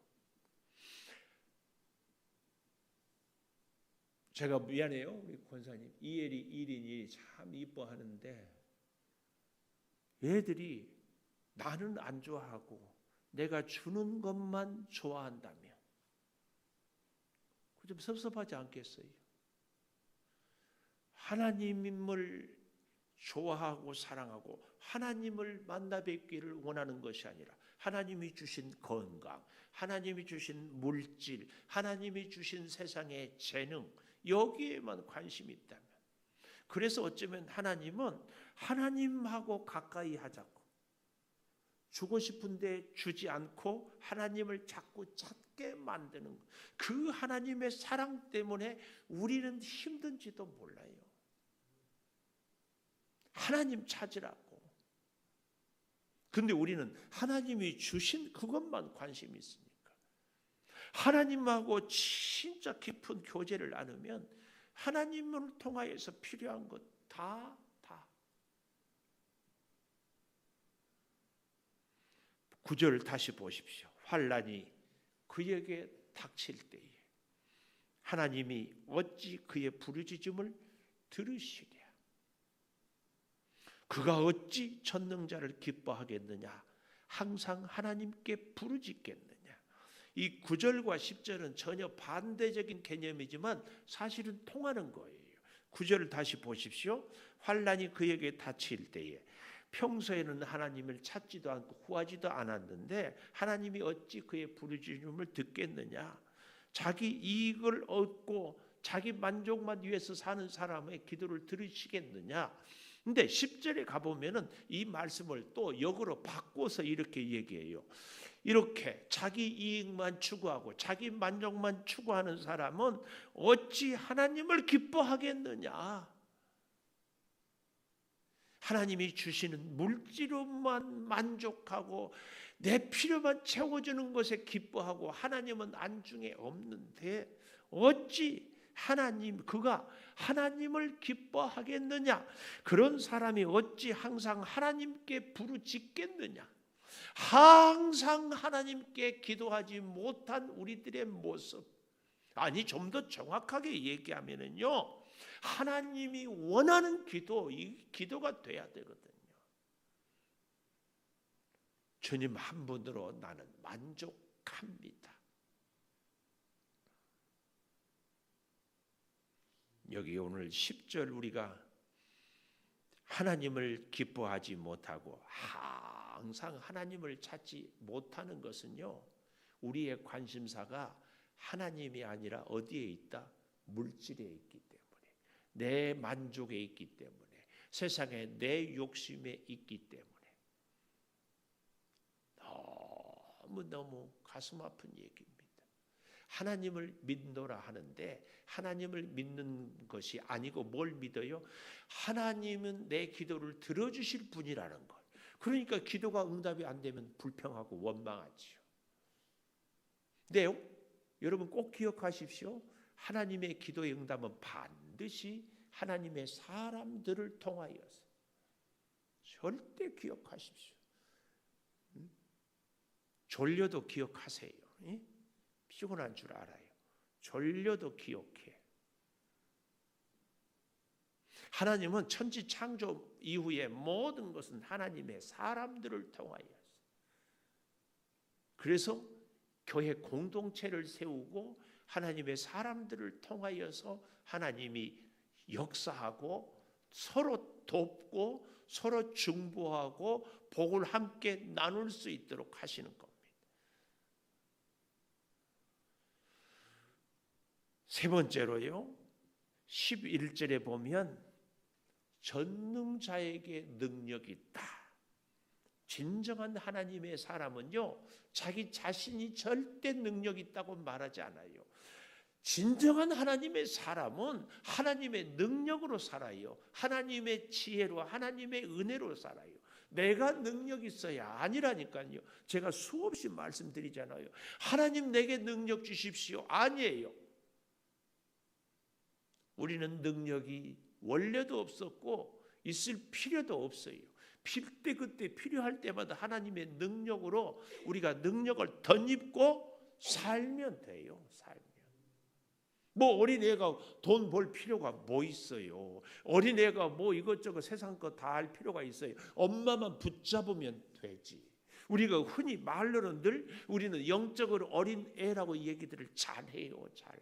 제가 미안해요. 우리 권사님. 이엘이 1인 1이 참 이뻐하는데 얘들이 나는 안 좋아하고 내가 주는 것만 좋아한다면 좀 섭섭하지 않겠어요? 하나님을 좋아하고 사랑하고 하나님을 만나 뵙기를 원하는 것이 아니라 하나님이 주신 건강, 하나님이 주신 물질, 하나님이 주신 세상의 재능 여기에만 관심이 있다면 그래서 어쩌면 하나님은 하나님하고 가까이 하자고 주고 싶은데 주지 않고 하나님을 자꾸 찾게 만드는 그 하나님의 사랑 때문에 우리는 힘든지도 몰라요. 하나님 찾으라고. 근데 우리는 하나님이 주신 그것만 관심이 있으니까 하나님하고 진짜 깊은 교제를 나누면 하나님을 통하여서 필요한 것 다 9절 다시 보십시오. 환난이 그에게 닥칠 때에 하나님이 어찌 그의 부르짖음을 들으시랴. 그가 어찌 전능자를 기뻐하겠느냐. 항상 하나님께 부르짖겠느냐. 이 9절과 10절은 전혀 반대적인 개념이지만 사실은 통하는 거예요. 9절을 다시 보십시오. 환난이 그에게 닥칠 때에 평소에는 하나님을 찾지도 않고 구하지도 않았는데 하나님이 어찌 그의 부르짖음을 듣겠느냐. 자기 이익을 얻고 자기 만족만 위해서 사는 사람의 기도를 들으시겠느냐. 근데 10절에 가보면은 이 말씀을 또 역으로 바꿔서 이렇게 얘기해요. 이렇게 자기 이익만 추구하고 자기 만족만 추구하는 사람은 어찌 하나님을 기뻐하겠느냐. 하나님이 주시는 물질로만 만족하고 내 필요만 채워주는 것에 기뻐하고 하나님은 안중에 없는데 어찌 그가 하나님을 기뻐하겠느냐. 그런 사람이 어찌 항상 하나님께 부르짖겠느냐. 항상 하나님께 기도하지 못한 우리들의 모습. 아니 좀 더 정확하게 얘기하면은요. 하나님이 원하는 기도, 이 기도가 돼야 되거든요. 주님 한 분으로 나는 만족합니다. 여기 오늘 10절 우리가 하나님을 기뻐하지 못하고 항상 하나님을 찾지 못하는 것은요. 우리의 관심사가 하나님이 아니라 어디에 있다? 물질에 있기 때문에. 내 만족에 있기 때문에 세상에 내 욕심에 있기 때문에 너무너무 가슴 아픈 얘기입니다. 하나님을 믿노라 하는데 하나님을 믿는 것이 아니고 뭘 믿어요? 하나님은 내 기도를 들어주실 분이라는 것. 그러니까 기도가 응답이 안 되면 불평하고 원망하지요. 근데 여러분 꼭 기억하십시오. 하나님의 기도의 응답은 반드시 하나님의 사람들을 통하여서 절대 기억하십시오. 졸려도 기억하세요. 예? 피곤한 줄 알아요. 졸려도 기억해. 하나님은 천지 창조 이후에 모든 것은 하나님의 사람들을 통하여서, 그래서 교회 공동체를 세우고 하나님의 사람들을 통하여서 하나님이 역사하고 서로 돕고 서로 중보하고 복을 함께 나눌 수 있도록 하시는 겁니다. 세 번째로요, 11절에 보면 전능자에게 능력이 있다. 진정한 하나님의 사람은요, 자기 자신이 절대 능력이 있다고 말하지 않아요. 진정한 하나님의 사람은 하나님의 능력으로 살아요. 하나님의 지혜로, 하나님의 은혜로 살아요. 내가 능력 있어야 아니라니까요. 제가 수없이 말씀드리잖아요. 하나님 내게 능력 주십시오. 아니에요. 우리는 능력이 원래도 없었고 있을 필요도 없어요. 그때 필요할 때마다 하나님의 능력으로 우리가 능력을 덧입고 살면 돼요. 뭐 어린애가 돈 벌 필요가 뭐 있어요. 어린애가 뭐 이것저것 세상 거 다 할 필요가 있어요. 엄마만 붙잡으면 되지. 우리가 흔히 말로는 늘 우리는 영적으로 어린애라고 얘기들을 잘해요. 잘해.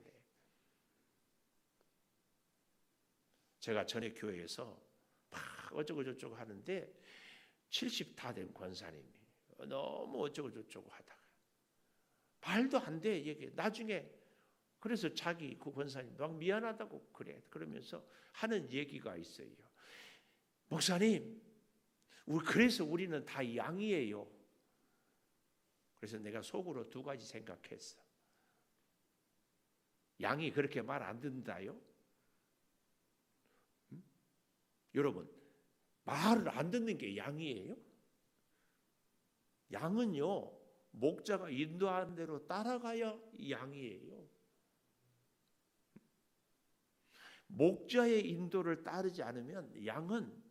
제가 전에 교회에서 막 어쩌고 저쩌고 하는데 70 다 된 권사님이 너무 어쩌고 저쩌고 하다가 말도 안 돼 얘기. 나중에 그래서 자기 그 권사님 막 미안하다고 그래. 그러면서 하는 얘기가 있어요. 목사님, 그래서 우리는 다 양이에요. 그래서 내가 속으로 두 가지 생각했어. 양이 그렇게 말 안 듣는다요? 여러분, 말을 안 듣는 게 양이에요? 양은요, 목자가 인도하는 대로 따라가야 양이에요. 목자의 인도를 따르지 않으면 양은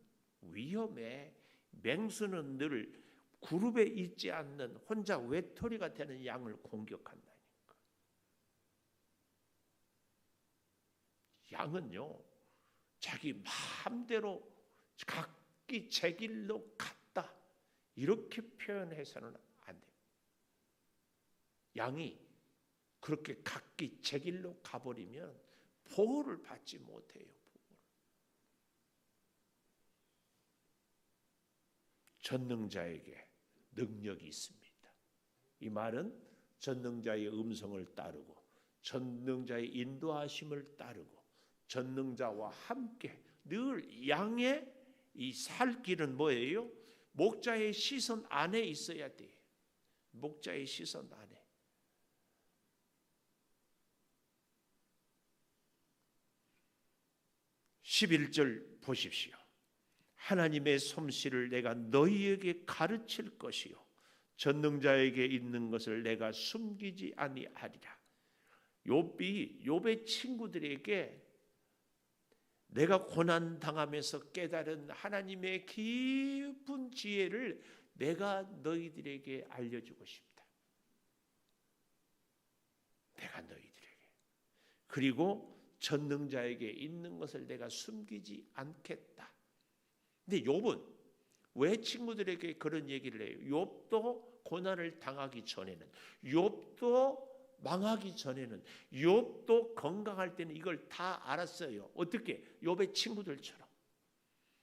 위험해. 맹수는 늘 그룹에 있지 않는 혼자 외톨이가 되는 양을 공격한다니까. 양은요, 자기 마음대로 각기 제 길로 갔다 이렇게 표현해서는 안 돼요. 양이 그렇게 각기 제 길로 가버리면 보호를 받지 못해요. 전능자에게 능력이 있습니다. 이 말은 전능자의 음성을 따르고 전능자의 인도하심을 따르고 전능자와 함께 늘 양의 이 살 길은 뭐예요? 목자의 시선 안에 있어야 돼요. 목자의 시선 안에. (11절) 보십시오. 하나님의 솜씨를 내가 너희에게 가르칠 것이요 전능자에게 있는 것을 내가 숨기지 아니하리라. 욥의 친구들에게 내가 고난 당하면서 깨달은 하나님의 깊은 지혜를 내가 너희들에게 알려주고 싶다. 내가 너희들에게. 그리고 전능자에게 있는 것을 내가 숨기지 않겠다. 근데 욥은 왜 친구들에게 그런 얘기를 해요? 욥도 고난을 당하기 전에는, 욥도 망하기 전에는, 욥도 건강할 때는 이걸 다 알았어요. 어떻게? 욥의 친구들처럼.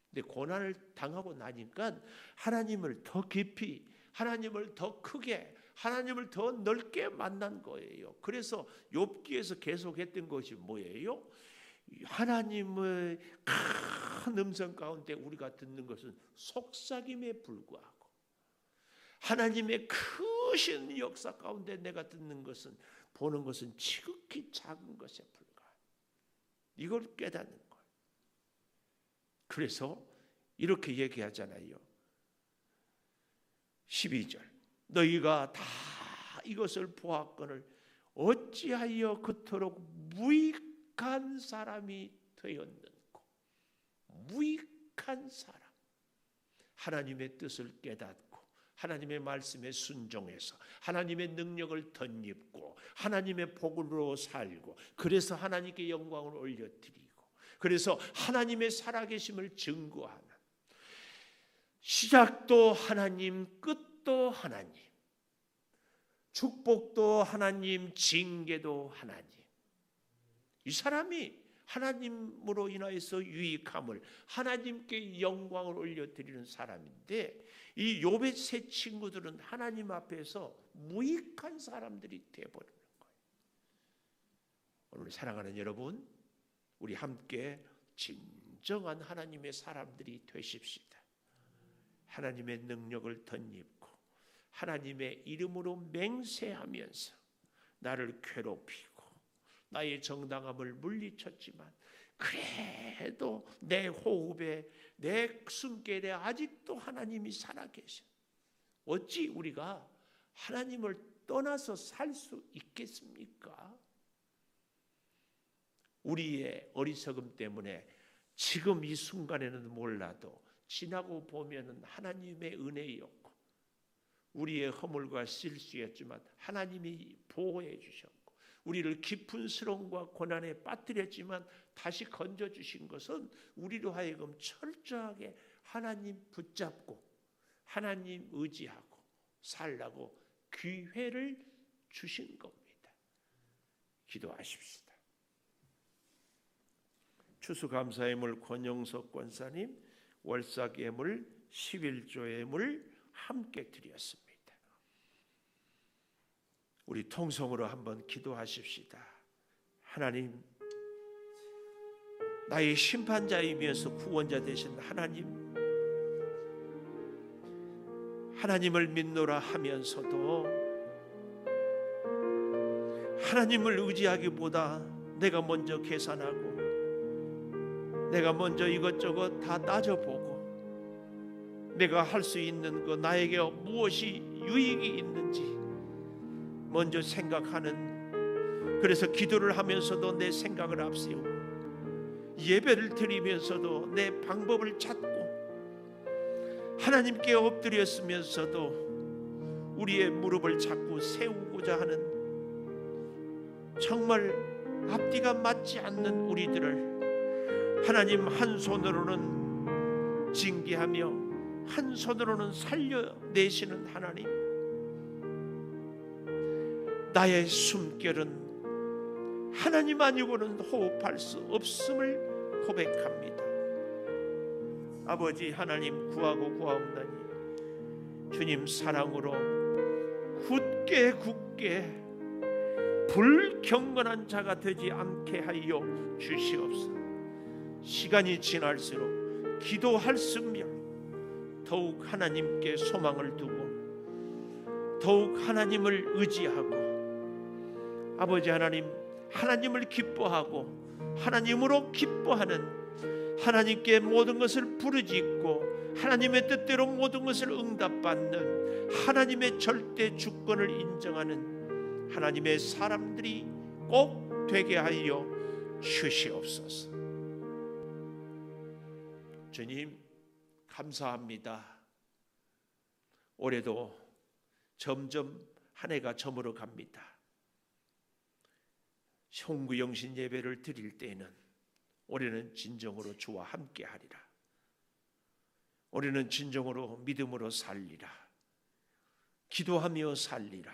근데 고난을 당하고 나니까 하나님을 더 깊이, 하나님을 더 크게, 하나님을 더 넓게 만난 거예요. 그래서 욥기에서 계속했던 것이 뭐예요? 하나님의 큰 음성 가운데 우리가 듣는 것은 속삭임에 불과하고, 하나님의 크신 역사 가운데 내가 듣는 것은, 보는 것은 지극히 작은 것에 불과해. 이걸 깨닫는 거예요. 그래서 이렇게 얘기하잖아요. 12절 너희가 다 이것을 보았거늘 어찌하여 그토록 무익한 사람이 되었는고. 무익한 사람. 하나님의 뜻을 깨닫고 하나님의 말씀에 순종해서 하나님의 능력을 덧입고 하나님의 복으로 살고, 그래서 하나님께 영광을 올려드리고, 그래서 하나님의 살아계심을 증거하는, 시작도 하나님, 끝도 하나님, 축복도 하나님, 징계도 하나님, 이 사람이 하나님으로 인하여서 유익함을, 하나님께 영광을 올려드리는 사람인데, 이 욥의 세 친구들은 하나님 앞에서 무익한 사람들이 되어버리는 거예요. 오늘 사랑하는 여러분, 우리 함께 진정한 하나님의 사람들이 되십시다. 하나님의 능력을 덧입고 하나님의 이름으로 맹세하면서 나를 괴롭히고 나의 정당함을 물리쳤지만 그래도 내 호흡에, 내 숨결에 아직도 하나님이 살아계셔. 어찌 우리가 하나님을 떠나서 살 수 있겠습니까? 우리의 어리석음 때문에 지금 이 순간에는 몰라도 지나고 보면은 하나님의 은혜였고, 우리의 허물과 실수였지만 하나님이 보호해 주셨고, 우리를 깊은 수렁과 고난에 빠뜨렸지만 다시 건져주신 것은 우리로 하여금 철저하게 하나님 붙잡고 하나님 의지하고 살라고 기회를 주신 겁니다. 기도하십시다. 추수감사예물 권영석 권사님 월삭예물 11조예물 함께 드렸습니다. 우리 통성으로 한번 기도하십시다. 하나님, 나의 심판자이면서 구원자 되신 하나님, 하나님을 믿노라 하면서도 하나님을 의지하기보다 내가 먼저 계산하고 내가 먼저 이것저것 다 따져보고 내가 할 수 있는 것, 나에게 무엇이 유익이 있는지 먼저 생각하는, 그래서 기도를 하면서도 내 생각을 앞세우고 예배를 드리면서도 내 방법을 찾고 하나님께 엎드렸으면서도 우리의 무릎을 자꾸 세우고자 하는, 정말 앞뒤가 맞지 않는 우리들을 하나님 한 손으로는 징계하며 한 손으로는 살려내시는 하나님, 나의 숨결은 하나님 아니고는 호흡할 수 없음을 고백합니다. 아버지 하나님, 구하고 구하옵나니 주님 사랑으로 굳게 불경건한 자가 되지 않게 하여 주시옵소서. 시간이 지날수록 기도할수며 더욱 하나님께 소망을 두고 더욱 하나님을 의지하고, 아버지 하나님, 하나님을 기뻐하고 하나님으로 기뻐하는, 하나님께 모든 것을 부르짖고 하나님의 뜻대로 모든 것을 응답받는 하나님의 절대 주권을 인정하는 하나님의 사람들이 꼭 되게 하여 주시옵소서. 주님 감사합니다. 올해도 점점 한 해가 저물어 갑니다. 송구영신 예배를 드릴 때에는 올해는 진정으로 주와 함께 하리라. 올해는 진정으로 믿음으로 살리라. 기도하며 살리라.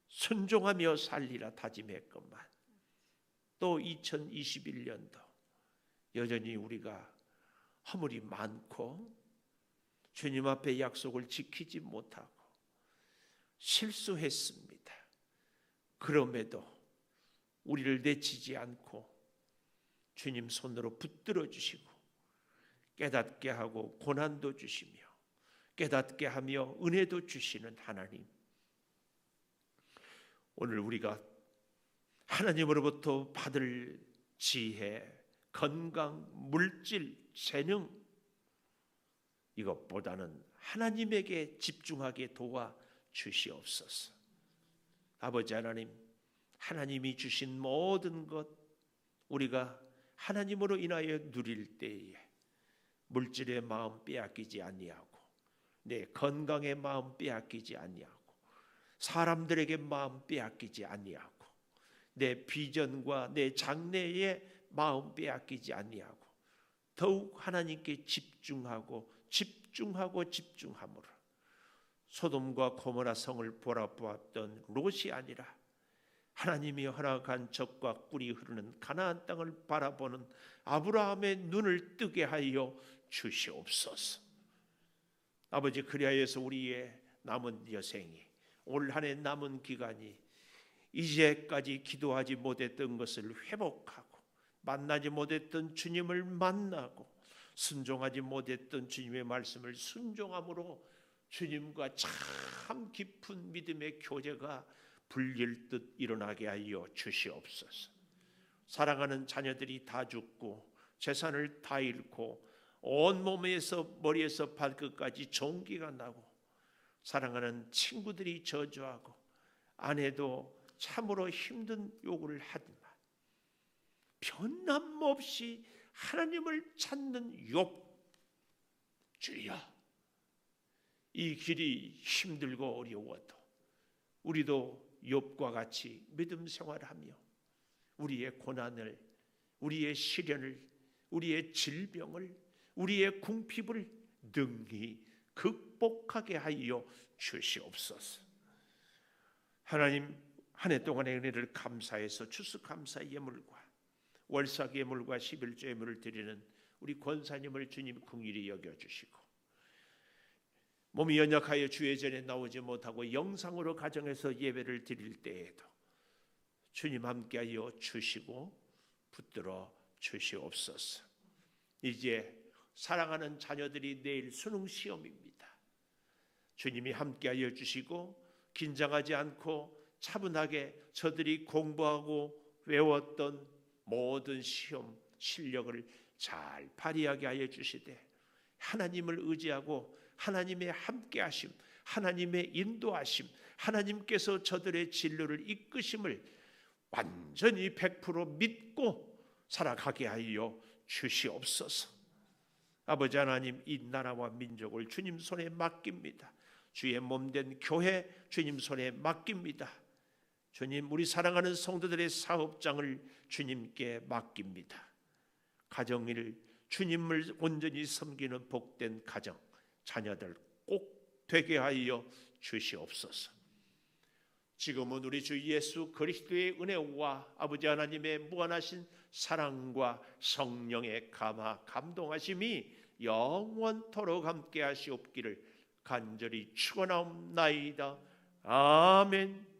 순종하며 살리라 다짐했건만, 또 2021년도 여전히 우리가 허물이 많고 주님 앞에 약속을 지키지 못하고 실수했습니다. 그럼에도 우리를 내치지 않고 주님 손으로 붙들어 주시고 깨닫게 하고 고난도 주시며 깨닫게 하며 은혜도 주시는 하나님, 오늘 우리가 하나님으로부터 받을 지혜, 건강, 물질, 재능, 이것보다는 하나님에게 집중하게 도와 주시옵소서. 아버지 하나님, 하나님이 주신 모든 것 우리가 하나님으로 인하여 누릴 때에 물질의 마음 빼앗기지 아니하고 내 건강의 마음 빼앗기지 아니하고 사람들에게 마음 빼앗기지 아니하고 내 비전과 내 장래의 마음 빼앗기지 아니하고 더욱 하나님께 집중하고 집중함으로 소돔과 고모라 성을 보아보았던 롯이 아니라 하나님이 허락한 젖과 꿀이 흐르는 가나안 땅을 바라보는 아브라함의 눈을 뜨게 하여 주시옵소서. 아버지, 그리하여서 우리의 남은 여생이, 올 한 해 남은 기간이 이제까지 기도하지 못했던 것을 회복하고 만나지 못했던 주님을 만나고 순종하지 못했던 주님의 말씀을 순종함으로 주님과 참 깊은 믿음의 교제가 불릴 듯 일어나게 하여 주시옵소서. 사랑하는 자녀들이 다 죽고 재산을 다 잃고 온몸에서 머리에서 발끝까지 종기가 나고 사랑하는 친구들이 저주하고 아내도 참으로 힘든 요구를 하지만 변함없이 하나님을 찾는 욥, 주여, 이 길이 힘들고 어려워도 우리도 욥과 같이 믿음 생활하며 우리의 고난을, 우리의 시련을, 우리의 질병을, 우리의 궁핍을 능히 극복하게 하여 주시옵소서. 하나님, 한 해 동안의 은혜를 감사해서 추수감사 예물과 월삭 예물과 11조 예물을 드리는 우리 권사님을 주님 긍휼히 여겨주시고 몸이 연약하여 주의 전에 나오지 못하고 영상으로 가정에서 예배를 드릴 때에도 주님 함께하여 주시고 붙들어 주시옵소서. 이제 사랑하는 자녀들이 내일 수능 시험입니다. 주님이 함께하여 주시고 긴장하지 않고 차분하게 저들이 공부하고 외웠던 모든 시험 실력을 잘 발휘하게 하여 주시되 하나님을 의지하고 하나님의 함께하심, 하나님의 인도하심, 하나님께서 저들의 진로를 이끄심을 완전히 100% 믿고 살아가게 하여 주시옵소서. 아버지 하나님, 이 나라와 민족을 주님 손에 맡깁니다. 주의 몸된 교회 주님 손에 맡깁니다. 주님, 우리 사랑하는 성도들의 사업장을 주님께 맡깁니다. 가정일 주님을 온전히 섬기는 복된 가정, 자녀들 꼭 되게 하여 주시옵소서. 지금은 우리 주 예수 그리스도의 은혜와 아버지 하나님의 무한하신 사랑과 성령의 감동하심이 영원토록 함께 하시옵기를 간절히 축원하옵나이다. 아멘.